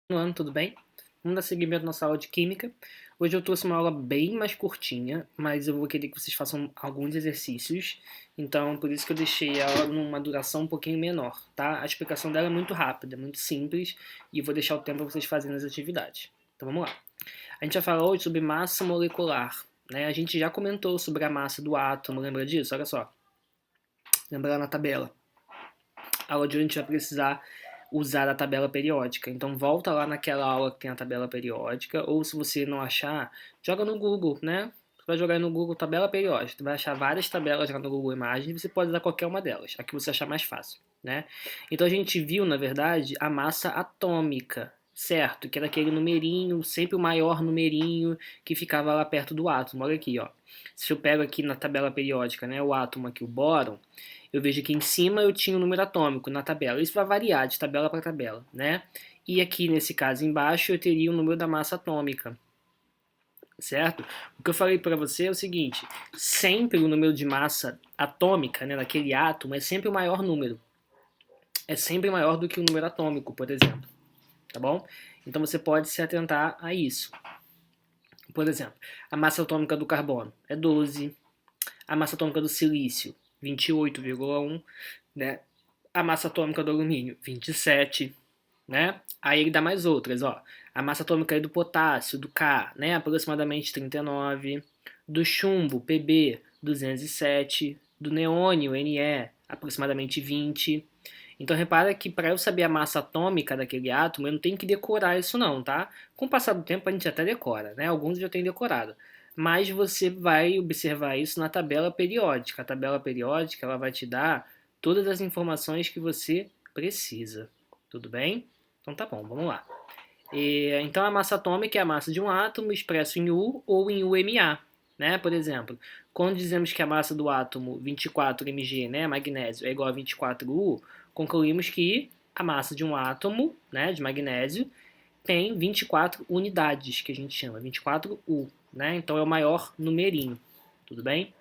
Ano, tudo bem? Vamos dar seguimento à nossa aula de Química. Hoje eu trouxe uma aula bem mais curtinha, mas eu vou querer que vocês façam alguns exercícios, então por isso que eu deixei ela numa duração um pouquinho menor, tá? A explicação dela é muito rápida, muito simples, e eu vou deixar o tempo para vocês fazerem as atividades. Então vamos lá. A gente vai falar hoje sobre massa molecular, né? A gente já comentou sobre a massa do átomo, lembra disso? Olha só, lembra lá na tabela. A aula de hoje a gente vai precisar usar a tabela periódica. Então volta lá naquela aula que tem a tabela periódica, ou se você não achar, joga no Google, né? Você vai jogar no Google tabela periódica, você vai achar várias tabelas lá no Google Imagens e você pode usar qualquer uma delas, a que você achar mais fácil, né? Então a gente viu, na verdade, a massa atômica, certo? Que era aquele numerinho, sempre o maior numerinho que ficava lá perto do átomo. Olha aqui, ó. Se eu pego aqui na tabela periódica, né, o átomo aqui, o bóron, eu vejo que em cima eu tinha o número atômico na tabela. Isso vai variar de tabela para tabela, né? E aqui nesse caso embaixo eu teria o número da massa atômica, certo? O que eu falei para você é o seguinte: sempre o número de massa atômica, né, daquele átomo é sempre o maior número. É sempre maior do que o número atômico, por exemplo, tá bom? Então você pode se atentar a isso. Por exemplo, a massa atômica do carbono é 12, a massa atômica do silício 28,1, né? A massa atômica do alumínio 27, né? Aí ele dá mais outras, ó. A massa atômica do potássio, do K, né? Aproximadamente 39, do chumbo, Pb, 207, do neônio, Ne, aproximadamente 20. Então repara que para eu saber a massa atômica daquele átomo, eu não tenho que decorar isso não, tá? Com o passar do tempo a gente até decora, né? Alguns já têm decorado. Mas você vai observar isso na tabela periódica. A tabela periódica ela vai te dar todas as informações que você precisa. Tudo bem? Então tá bom, vamos lá. Então a massa atômica é a massa de um átomo expresso em U ou em UMA. Né? Por exemplo, quando dizemos que a massa do átomo 24 Mg, né, magnésio, é igual a 24 U, concluímos que a massa de um átomo, né, de magnésio, tem 24 unidades, que a gente chama, 24 U. Né? Então é o maior numerinho. Tudo bem?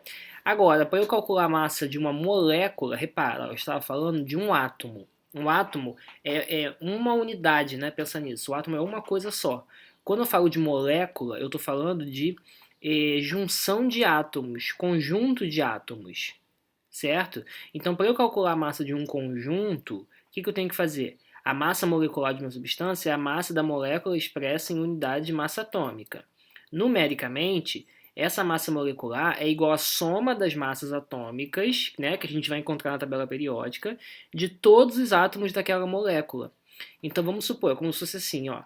Agora, para eu calcular a massa de uma molécula, repara, eu estava falando de um átomo. Um átomo é uma unidade, né? Pensa nisso. O átomo é uma coisa só. Quando eu falo de molécula, eu estou falando de junção de átomos, conjunto de átomos, certo? Então, para eu calcular a massa de um conjunto, o que eu tenho que fazer? A massa molecular de uma substância é a massa da molécula expressa em unidade de massa atômica. Numericamente, essa massa molecular é igual à soma das massas atômicas, né, que a gente vai encontrar na tabela periódica, de todos os átomos daquela molécula. Então vamos supor, é como se fosse assim, ó.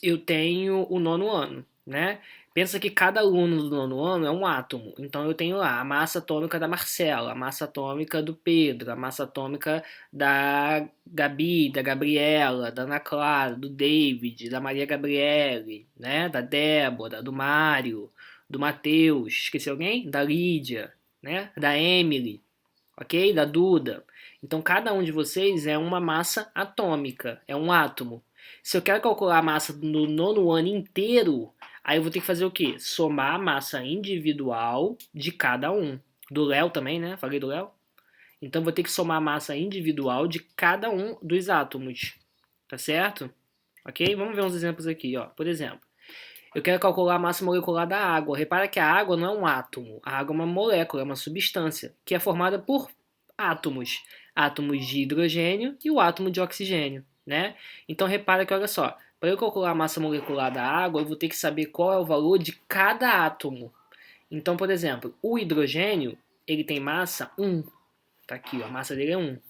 Eu tenho o nono ano, né? Pensa que cada aluno do nono ano é um átomo. Então eu tenho lá a massa atômica da Marcela, a massa atômica do Pedro, a massa atômica da Gabi, da Gabriela, da Ana Clara, do David, da Maria Gabriele, né? Da Débora, do Mário, do Matheus, esqueci alguém? Da Lídia, né? Da Emily, ok? Da Duda. Então cada um de vocês é uma massa atômica, é um átomo. Se eu quero calcular a massa no nono ano inteiro, aí eu vou ter que fazer o quê? Somar a massa individual de cada um. Do Léo também, né? Falei do Léo? Então eu vou ter que somar a massa individual de cada um dos átomos. Tá certo? Ok? Vamos ver uns exemplos aqui, ó. Por exemplo, eu quero calcular a massa molecular da água. Repara que a água não é um átomo. A água é uma molécula, é uma substância, que é formada por átomos. Átomos de hidrogênio e o átomo de oxigênio, né? Então repara que, olha só, para eu calcular a massa molecular da água, eu vou ter que saber qual é o valor de cada átomo. Então, por exemplo, o hidrogênio, ele tem massa 1. Tá aqui, ó, a massa dele é 1.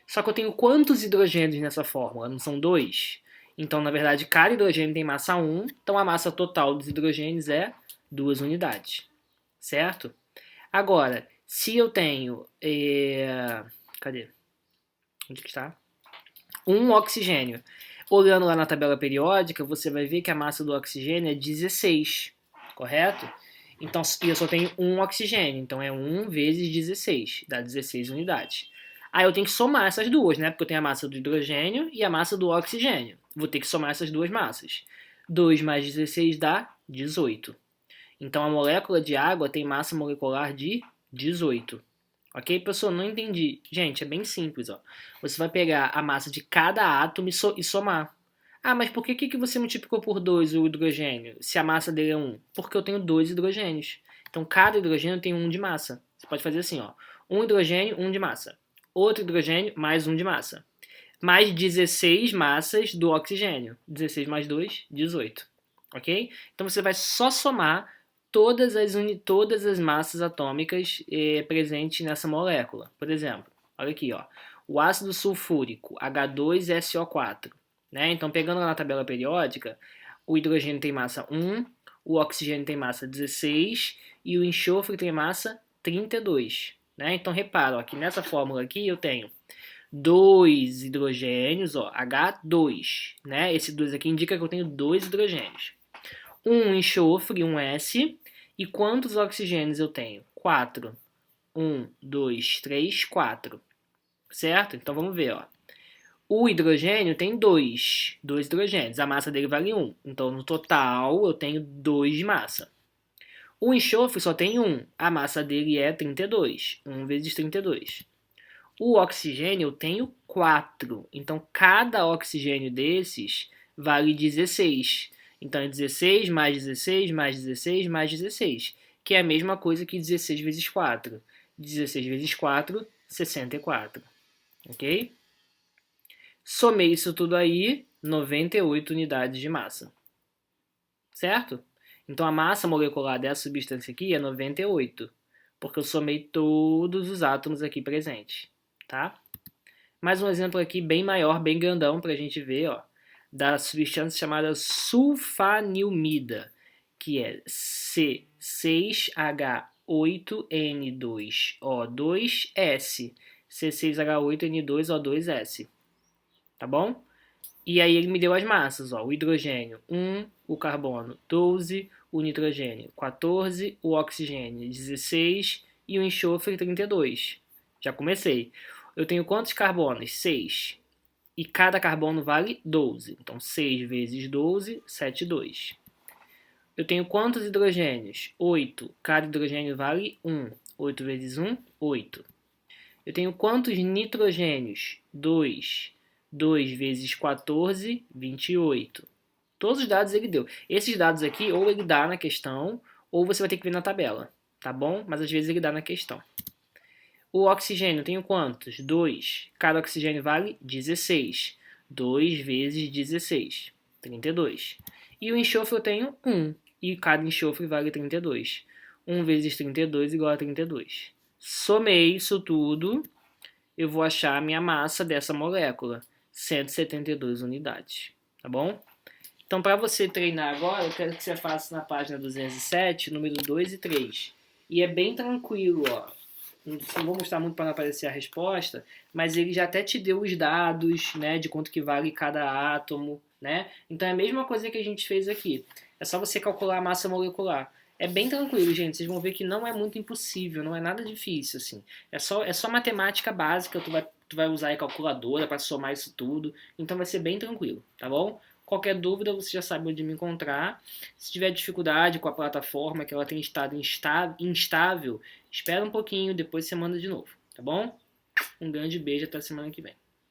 Só que eu tenho quantos hidrogênios nessa fórmula? Não são 2? Então, na verdade, cada hidrogênio tem massa 1, então a massa total dos hidrogênios é 2 unidades, certo? Agora, se eu tenho... cadê? Onde que está? Um oxigênio. Olhando lá na tabela periódica, você vai ver que a massa do oxigênio é 16, correto? Então, eu só tenho um oxigênio, então é 1 vezes 16, dá 16 unidades. Aí eu tenho que somar essas duas, né? Porque eu tenho a massa do hidrogênio e a massa do oxigênio. Vou ter que somar essas duas massas. 2 mais 16 dá 18. Então a molécula de água tem massa molecular de 18. Ok, pessoal? Não entendi. Gente, é bem simples, ó. Você vai pegar a massa de cada átomo e somar. Ah, mas por que você multiplicou por 2 o hidrogênio, se a massa dele é 1? Porque eu tenho 2 hidrogênios. Então, cada hidrogênio tem 1 de massa. Você pode fazer assim, ó. Um hidrogênio, 1 de massa. Outro hidrogênio, mais 1 de massa. Mais 16 massas do oxigênio. 16 mais 2, 18. Ok? Então, você vai só somar todas as massas atômicas presentes nessa molécula. Por exemplo, olha aqui, ó, o ácido sulfúrico, H2SO4. Né? Então, pegando lá na tabela periódica, o hidrogênio tem massa 1, o oxigênio tem massa 16 e o enxofre tem massa 32. Né? Então, repara, ó, que nessa fórmula aqui eu tenho dois hidrogênios, ó, H2. Né? Esse 2 aqui indica que eu tenho dois hidrogênios. Um enxofre, um S. E quantos oxigênios eu tenho? 4. 1, 2, 3, 4. Certo? Então vamos ver, ó. O hidrogênio tem dois hidrogênios. A massa dele vale 1. Então no total eu tenho 2 de massa. O enxofre só tem 1. A massa dele é 32. 1 vezes 32. O oxigênio eu tenho 4. Então cada oxigênio desses vale 16. Então é 16 mais 16 mais 16 mais 16, que é a mesma coisa que 16 vezes 4. 16 vezes 4, 64. Ok? Somei isso tudo aí, 98 unidades de massa. Certo? Então a massa molecular dessa substância aqui é 98, porque eu somei todos os átomos aqui presentes. Tá? Mais um exemplo aqui bem maior, bem grandão, para a gente ver, ó, da substância chamada sulfanilmida, que é C6H8N2O2S, C6H8N2O2S, tá bom? E aí ele me deu as massas, ó, o hidrogênio 1, o carbono 12, o nitrogênio 14, o oxigênio 16 e o enxofre 32. Já comecei. Eu tenho quantos carbonos? 6. E cada carbono vale 12. Então 6 vezes 12, 7, 2. Eu tenho quantos hidrogênios? 8. Cada hidrogênio vale 1. 8 vezes 1, 8. Eu tenho quantos nitrogênios? 2. 2 vezes 14, 28. Todos os dados ele deu. Esses dados aqui, ou ele dá na questão, ou você vai ter que ver na tabela, tá bom? Mas às vezes ele dá na questão. O oxigênio, eu tenho quantos? 2. Cada oxigênio vale 16. 2 vezes 16, 32. E o enxofre eu tenho 1. E cada enxofre vale 32. 1 vezes 32 igual a 32. Somei isso tudo, eu vou achar a minha massa dessa molécula. 172 unidades, tá bom? Então, para você treinar agora, eu quero que você faça na página 207, número 2 e 3. E é bem tranquilo, ó. Não vou mostrar muito para não aparecer a resposta, mas ele já até te deu os dados, né, de quanto que vale cada átomo, né? Então é a mesma coisa que a gente fez aqui. É só você calcular a massa molecular. É bem tranquilo, gente. Vocês vão ver que não é muito impossível, não é nada difícil, assim. É só matemática básica, tu vai usar a calculadora para somar isso tudo. Então vai ser bem tranquilo, tá bom? Qualquer dúvida, você já sabe onde me encontrar. Se tiver dificuldade com a plataforma, que ela tem estado instável, espera um pouquinho, depois você manda de novo, tá bom? Um grande beijo, até semana que vem.